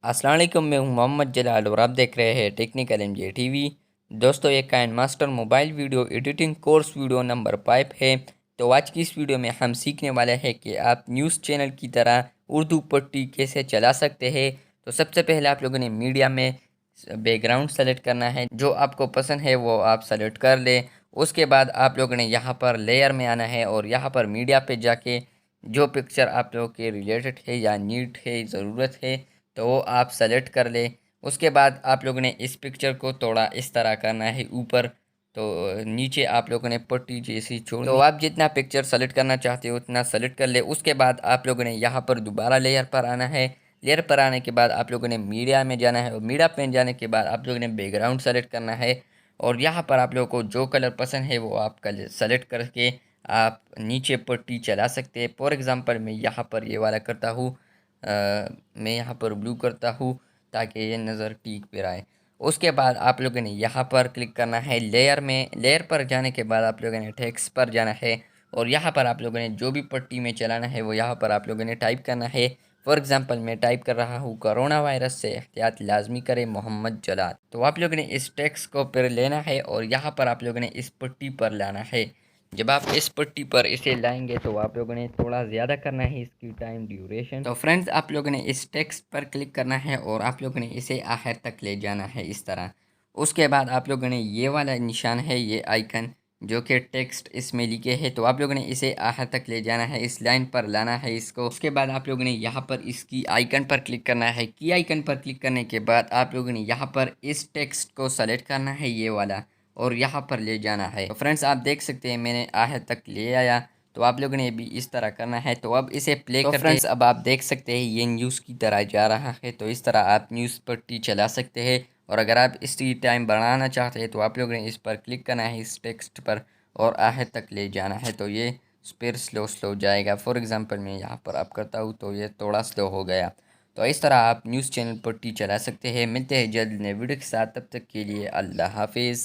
अस्सलाम वालेकुम, मैं हूं मोहम्मद जलाल और आप देख रहे हैं टेक्निकल एमजे टीवी। दोस्तों, ये KineMaster mobile video editing course video number 5 है। तो आज की इस वीडियो में हम सीखने वाले हैं कि आप न्यूज़ चैनल की तरह उर्दू पट्टी कैसे चला सकते हैं। तो सबसे पहले आप लोगों ने मीडिया में बैकग्राउंड सेलेक्ट करना है, जो आपको पसंद है वो आप सेलेक्ट कर लें। उसके बाद आप लोगों ने यहाँ पर लेयर में आना है और यहाँ पर मीडिया पे जाके जो पिक्चर आप लोगों के रिलेटेड है या नीड है, ज़रूरत है, तो वो आप सेलेक्ट कर ले। उसके बाद आप लोगों ने इस पिक्चर को थोड़ा इस तरह करना है ऊपर, तो नीचे आप लोगों ने पट्टी जैसी छोड़नी। तो आप जितना पिक्चर सेलेक्ट करना चाहते हो उतना सेलेक्ट कर ले। उसके बाद आप लोगों ने यहाँ पर दोबारा लेयर पर आना है। लेयर पर आने के बाद आप लोगों ने मीडिया में जाना है और मीडिया पे जाने के बाद आप लोगों ने बैकग्राउंड सेलेक्ट करना है। और यहाँ पर आप लोगों को जो कलर पसंद है वो आप कलर सेलेक्ट करके आप नीचे पट्टी चला सकते हैं। फॉर एग्ज़ाम्पल मैं यहाँ पर ये वाला करता हूँ, मैं यहाँ पर ब्लू करता हूँ ताकि ये नज़र ठीक पे आए। उसके बाद आप लोगों ने यहाँ पर क्लिक करना है लेयर में। लेयर पर जाने के बाद आप लोगों ने टेक्स्ट पर जाना है और यहाँ पर आप लोगों ने जो भी पट्टी में चलाना है वो यहाँ पर आप लोगों ने टाइप करना है। फॉर एग्ज़ाम्पल मैं टाइप कर रहा हूँ, कोरोना वायरस से एहतियात लाजमी करें मोहम्मद जलाल। तो आप लोगों ने इस टेक्स्ट को फिर लेना है और यहाँ पर आप लोगों ने इस पट्टी पर लाना है। जब आप इस पट्टी पर इसे लाएंगे तो आप लोगों ने थोड़ा ज़्यादा करना है इसकी टाइम ड्यूरेशन। तो फ्रेंड्स, आप लोगों ने इस टेक्स्ट पर क्लिक करना है और आप लोगों ने इसे आखिर तक ले जाना है इस तरह। उसके बाद आप लोगों ने ये वाला निशान है, ये आइकन जो कि टेक्स्ट इसमें लिखे है, तो आप लोगों ने इसे आखिर तक ले जाना है, इस लाइन पर लाना है इसको। उसके बाद आप लोगों ने यहाँ पर इसकी आइकन पर क्लिक करना है। की आइकन पर क्लिक करने के बाद आप लोगों ने यहाँ पर इस टेक्स्ट को सेलेक्ट करना है, ये वाला, और यहाँ पर ले जाना है। तो फ्रेंड्स, आप देख सकते हैं मैंने आखिर तक ले आया। तो आप लोगों ने भी इस तरह करना है। तो अब इसे प्ले करते हैं। फ्रेंड्स, अब आप देख सकते हैं ये न्यूज़ की तरह जा रहा है। तो इस तरह आप न्यूज़ पट्टी चला सकते हैं। और अगर आप इसकी टाइम बढ़ाना चाहते हैं तो आप लोगों ने इस पर क्लिक करना है, इस टेक्स्ट पर, और आखिर तक ले जाना है। तो ये फिर स्लो स्लो जाएगा। फॉर एग्ज़ाम्पल मैं यहाँ पर आप करता हूँ तो ये थोड़ा स्लो हो गया। तो इस तरह आप न्यूज़ चैनल पट्टी चला सकते हैं। मिलते हैं जल्द नए वीडियो के साथ, तब तक के लिए अल्लाह हाफिज़।